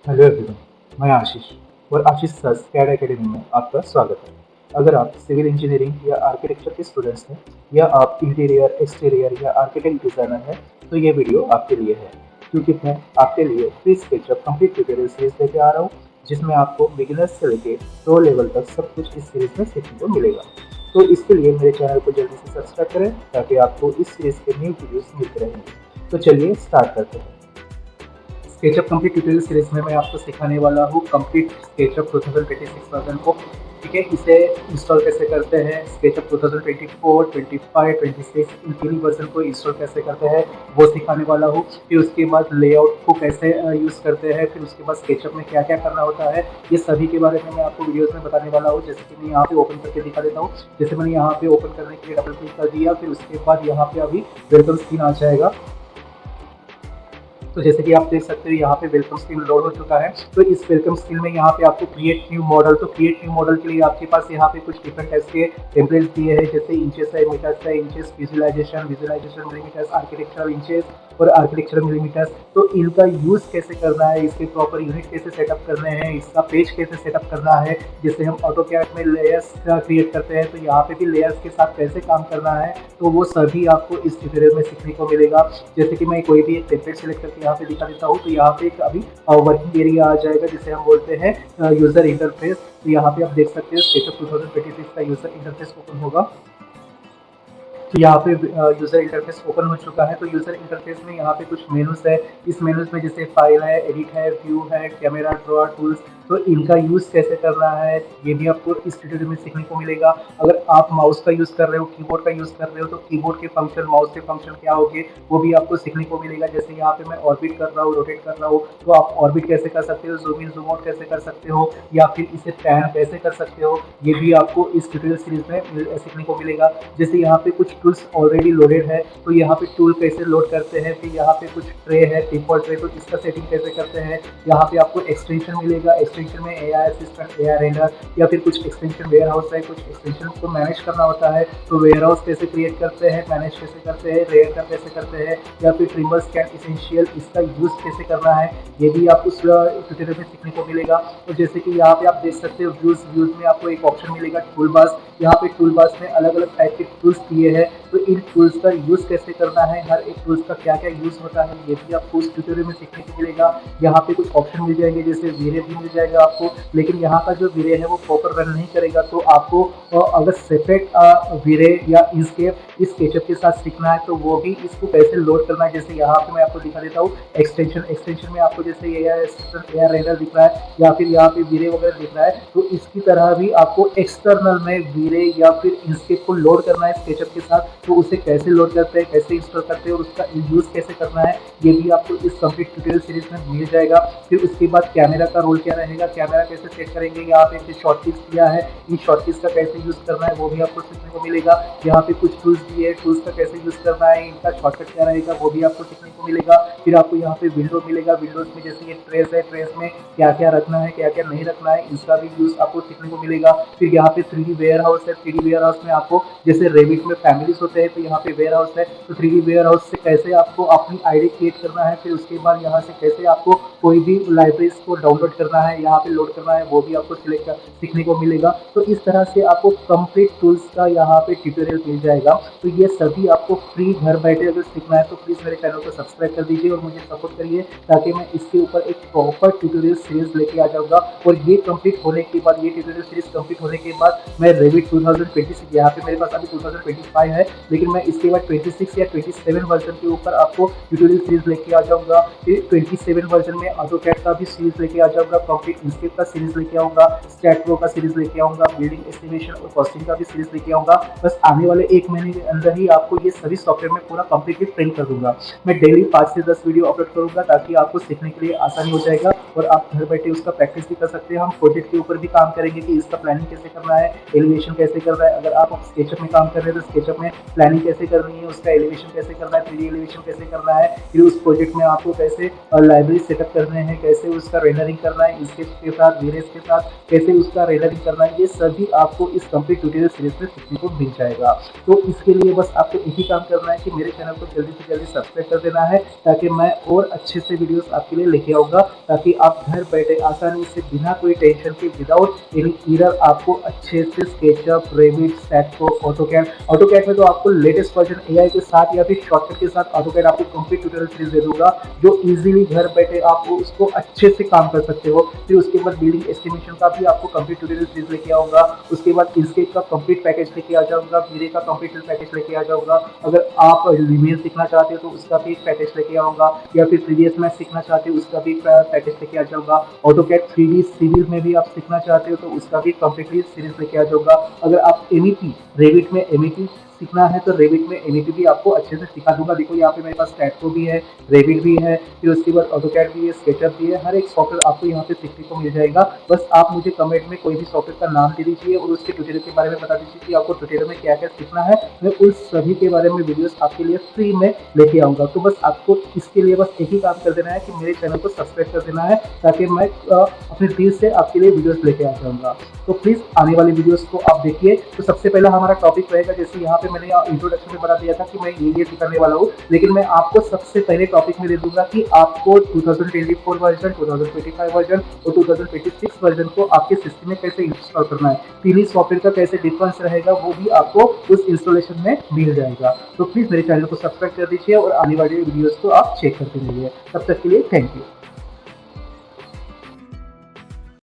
Hello everyone, मैं आशीष और आशीष sir CAD academy में आपका स्वागत है। अगर आप सिविल इंजीनियरिंग या आर्किटेक्चर के स्टूडेंट्स हैं या आप इंटीरियर, एक्सटीरियर या आर्किटेक्ट डिजाइनर हैं, तो ये वीडियो आपके लिए है, क्योंकि मैं आपके लिए free SketchUp complete tutorial series लेके आ रहा हूँ, जिसमें आपको बिगिनर्स से लेके प्रो लेवल तक सब कुछ इस सीरीज में सीखने को मिलेगा। तो इसके लिए मेरे चैनल को जल्दी से सब्सक्राइब करें ताकि आपको इस सीरीज के न्यू वीडियोस मिलते रहेंगे। तो चलिए स्टार्ट करते हैं। स्केचअप कंप्लीट ट्यूटोरियल सीरीज में मैं आपको सिखाने वाला हूँ कंप्लीट स्केचअप 2026 वर्जन को। ठीक है, इसे इंस्टॉल कैसे करते हैं, स्केचअप 2024, 25, 26 इन तीन वर्जन को इंस्टॉल कैसे करते हैं वो सिखाने वाला हूँ। फिर उसके बाद लेआउट को कैसे यूज़ करते हैं, फिर उसके बाद स्केचअप में क्या क्या करना होता है, ये सभी के बारे में मैं आपको वीडियोज़ में बताने वाला हूँ। जैसे कि मैं यहाँ पे ओपन करके दिखा देता हूँ। जैसे मैंने यहाँ पे ओपन करने के लिए डबल क्लिक कर दिया, फिर उसके बाद यहाँ पे अभी वेलकम स्क्रीन आ जाएगा। तो जैसे कि आप देख सकते हो यहाँ पे वेलकम स्क्रीन लोड हो चुका है। तो इस वेलकम स्क्रीन में यहाँ पे आपको क्रिएट न्यू मॉडल, तो क्रिएट न्यू मॉडल के लिए आपके पास यहाँ पे कुछ डिफरेंट टाइप्स के टेम्पलेट्स दिए हैं, जैसे इंचेस है, मीटर्स है, inches, visualisation millimetres, architectural inches और आर्किटेक्चर मिलीमीटर्स। तो इनका यूज कैसे करना है, इसके प्रॉपर यूनिट कैसे सेटअप करने हैं, इसका पेज कैसे सेटअप करना है, जिससे हम ऑटोकैड में लेयर्स क्रिएट करते हैं, तो यहाँ पे भी लेयर्स के साथ कैसे काम करना है, तो वो सभी आपको इस ट्यूटोरियल में सीखने को मिलेगा। जैसे कि मैं कोई भी एक टेम्पलेट सेलेक्ट करके यहाँ पे दिखा देता हूँ, तो यहाँ पे एक अभी वर्किंग एरिया आ जाएगा जिसे हम बोलते हैं यूजर इंटरफेस। तो यहाँ पे आप देख सकते हो स्केचअप 2026 का यूजर इंटरफेस ओपन होगा। तो यहाँ पे यूजर इंटरफेस ओपन हो चुका है। तो यूजर इंटरफेस में यहाँ पे कुछ मेनूज है। इस मेनूज में जैसे फाइल है, एडिट है, व्यू है, कैमरा, ड्रॉ, टूल्स, तो इनका यूज कैसे करना है ये भी आपको इस ट्यूटोरियल में सीखने को मिलेगा। अगर आप माउस का यूज कर रहे हो, कीबोर्ड का यूज कर रहे हो, तो कीबोर्ड के फंक्शन, माउस के फंक्शन क्या होंगे वो भी आपको सीखने को मिलेगा। जैसे यहाँ पे मैं ऑर्बिट कर रहा हूँ, रोटेट कर रहा हूँ, तो आप ऑर्बिट कैसे कर सकते हो, जूम इन जूम आउट कैसे कर सकते हो, या फिर इसे पैन कैसे कर सकते हो, ये भी आपको इस ट्यूटोरियल सीरीज में सीखने को मिलेगा। जैसे यहाँ पे कुछ टूल्स ऑलरेडी लोडेड है, तो यहाँ पे टूल कैसे लोड करते हैं, फिर यहाँ पे कुछ ट्रे है, डिफॉल्ट ट्रे, तो इसका सेटिंग कैसे करते हैं। यहाँ पे आपको एक्सटेंशन मिलेगा, एक्सटेंशन में एआई असिस्टेंट, एआई रेंडर, या फिर कुछ एक्सटेंशन वेयर हाउस है, कुछ एक्सटेंशन को मैनेज करना होता है, तो वेयर हाउस कैसे क्रिएट करते हैं, मैनेज कैसे करते हैं, रेयर कैसे करते हैं, या फिर ट्रिमर स्कैन इसेंशियल, इसका यूज कैसे करना है, ये भी आपको उस ट्यूटोरियल में सीखने को मिलेगा। तो जैसे कि यहाँ पे आप देख सकते हो व्यूज में आपको एक ऑप्शन मिलेगा टूल बार्स। यहाँ पे टूल बार्स में अलग अलग टाइप के टूल्स दिए हैं, तो इन टूल्स का यूज कैसे करना है, हर एक टूल्स का क्या क्या यूज होता है, ये भी आपको उस ट्यूटोरियल में सीखने को मिलेगा। यहाँ पे कुछ ऑप्शन मिल जाएंगे, जैसे वीरे भी मिल जाएगा आपको, लेकिन यहाँ का जो वीरे है वो प्रॉपर रन नहीं करेगा। तो आपको अगर सेपरेट वीरे या इंस्केप इस स्केचअप के साथ सीखना है, तो वो भी इसको कैसे लोड करना है। जैसे यहाँ पे मैं आपको दिखा देता हूँ एक्सटेंशन में आपको जैसे एआई रेंडर दिख रहा है, या फिर यहाँ पे वीरे वगैरह दिख रहा है, तो इसकी तरह भी आपको एक्सटर्नल में वीरे या फिर इंस्केप को लोड करना है स्केचअप के साथ। तो उसे कैसे लोड करते हैं, कैसे इंस्टॉल करते हैं और उसका यूज कैसे करना है, ये भी आपको इस कंप्लीट ट्यूटोरियल सीरीज में मिल जाएगा। फिर उसके बाद कैमरा का रोल क्या रहेगा, कैमरा कैसे सेट करेंगे, यहाँ पे शॉर्टकिट्स दिया है, इन शॉर्टकिट्स का कैसे यूज करना है वो भी आपको सीखने को मिलेगा। यहाँ पे कुछ टूल्स दिए है, टूल्स का कैसे यूज करना है, इनका शॉर्टकट क्या रहेगा वो भी आपको सीखने को मिलेगा। फिर आपको यहाँ पे विंडो मिलेगा, विंडोज में जैसे ये ट्रेस है, ट्रेस में क्या क्या रखना है, क्या क्या नहीं रखना है, इसका भी यूज आपको सीखने को मिलेगा। फिर यहाँ पे 3D वेयर हाउस है, 3D वेयर हाउस में आपको जैसे रेविट में फैमिलीज होते हैं, तो यहाँ पे वेयर हाउस है, तो 3D वेयर हाउस से कैसे आपको अपनी आईडी क्रिएट करना है, फिर उसके बाद यहाँ से कैसे आपको कोई भी लाइब्रेरीज को डाउनलोड करना है, यहाँ पे लोड करना है, वो भी आपको सीखने को मिलेगा। तो इस तरह से आपको कंप्लीट टूल्स का यहाँ पे ट्यूटोरियल मिल जाएगा। तो ये सभी आपको फ्री घर बैठे अगर सीखना है, तो प्लीज़ मेरे चैनल को सब्सक्राइब कर दीजिए और मुझे सपोर्ट करिए, ताकि मैं इसके ऊपर एक प्रॉपर ट्यूटोरियल सीरीज लेके आ जाऊँगा। और ये कंप्लीट होने के बाद, ये ट्यूटोरियल सीरीज कंप्लीट होने के बाद मैं रेविट 2026, यहाँ पे मेरे पास अभी 2025 है, लेकिन मैं इसके बाद 26 या 27 वर्जन के ऊपर आपको ट्यूटोरियल सीरीज लेके आ जाऊँगा। फिर 27 वर्जन में ऑटोकैड का भी सीरीज लेके आ जाऊँगा, कंप्लीट इंस्केप का सीरीज लेके आऊँगा, स्टैट प्रो का सीरीज लेके आऊँगा, बिल्डिंग एस्टिमेशन और कॉस्टिंग का भी सीरीज लेके आऊँगा। बस आने वाले 1 महीने के अंदर ही आपको ये सभी सॉफ्टवेयर में पूरा कंप्लीटली ट्रेन कर दूंगा। मैं डेली 5 से 10 वीडियो अपलोड करूंगा, ताकि आपको सीखने के लिए आसानी हो जाएगा और आप घर बैठे उसका प्रैक्टिस भी कर सकते हैं। हम प्रोजेक्ट के ऊपर भी काम करेंगे कि इसका प्लानिंग कैसे करना है, एलिवेशन कैसे करना है। अगर आप स्केचअप में काम कर रहे हैं तो स्केचअप में प्लानिंग कैसे करनी है, उसका एलिवेशन कैसे करना है, 3D एलिवेशन कैसे करना है, फिर उस प्रोजेक्ट में आपको कैसे लाइब्रेरी सेटअप करने हैं, कैसे उसका रेंडरिंग करना है, इसके पैकेज के साथ, वीरेस के साथ कैसे उसका रेंडरिंग करना है, ये सभी आपको इस कंप्लीट ट्यूटोरियल सीरीज में सीखने को मिल जाएगा। तो इसके लिए बस आपको एक ही काम करना है कि मेरे चैनल को जल्दी से जल्दी सब्सक्राइब कर देना है, ताकि मैं और अच्छे से वीडियोस आपके लिए लेके आऊँगा, ताकि आप घर बैठे आसानी से बिना कोई टेंशन के, विदाउट एनी एरर, आपको अच्छे से स्केचअप, रेविट, स्टैटको, ऑटोकैड में तो आपको लेटेस्ट वर्जन एआई के साथ या फिर शॉर्टकट के साथ ऑटोकैड आपको कंप्लीट ट्यूटोरियल सीरीज दे दूंगा, जो इजीली घर बैठे आप उसको अच्छे से काम कर सकते हो। फिर उसके बाद बिल्डिंग एस्टिमेशन का भी आपको कंप्लीट ट्यूटोरियल सीरीज लेके आऊंगा। उसके बाद इंस्केप का कंप्लीट पैकेज लेके आ जाऊंगा, वीरे का कंप्लीट पैकेज लेके आ जाऊंगा। अगर आप लिमियर सीखना चाहते हो तो उसका भी एक पैकेज लेके आऊंगा, या फिर 3ds मैथ सीखना चाहते हो उसका भी पैकेज लेके आ जाऊंगा। ऑटोकैड 3D सिविल में भी आप सीखना चाहते हो तो उसका भी कंप्लीटली सीरीज लेके आ जाऊंगा। अगर आप एमईपी, रेविट में एमईपी सीखना है तो रेविट में एमईपी भी आपको अच्छे से सिखा दूंगा। देखो यहाँ पे मेरे पास स्टैटको भी है, रेविट भी है, फिर उसके बाद ऑटोकैड भी है, स्केचअप भी है। हर एक सॉफ्टवेयर आपको यहाँ पे सीखने को मिल जाएगा। बस आप मुझे कमेंट में कोई भी सॉफ्टवेयर का नाम दे दीजिए और उसके ट्यूटोरियल के बारे में बता दीजिए कि आपको ट्यूटोरियल में क्या क्या सीखना है। मैं उस सभी के बारे में वीडियोस आपके लिए फ्री में लेके आऊंगा। तो बस आपको इसके लिए बस एक ही काम कर देना है कि मेरे चैनल को सब्सक्राइब कर देना है, ताकि मैं अपने दिल से आपके लिए वीडियोस लेके आ जाऊंगा। तो प्लीज आने वाली वीडियोस को आप देखिए। तो सबसे पहला हमारा टॉपिक रहेगा, जैसे यहाँ पे मैंने इंट्रोडक्शन में बता दिया था कि मैं ये सिखाने वाला हूँ, लेकिन मैं आपको सबसे पहले टॉपिक में दे दूंगा कि आपको 2024 वर्जन, 2025 वर्जन और 2026 वर्जन को आपके सिस्टम में कैसे इंस्टॉल करना है। तीन सॉफ्टवेयर का कैसे डिफरेंस रहेगा वो भी आपको उस इंस्टॉलेशन में मिल जाएगा। तो प्लीज मेरे चैनल को सब्सक्राइब कर दीजिए और आने वाली वीडियोस को आप चेक करते रहिए। तब तक के लिए थैंक यू।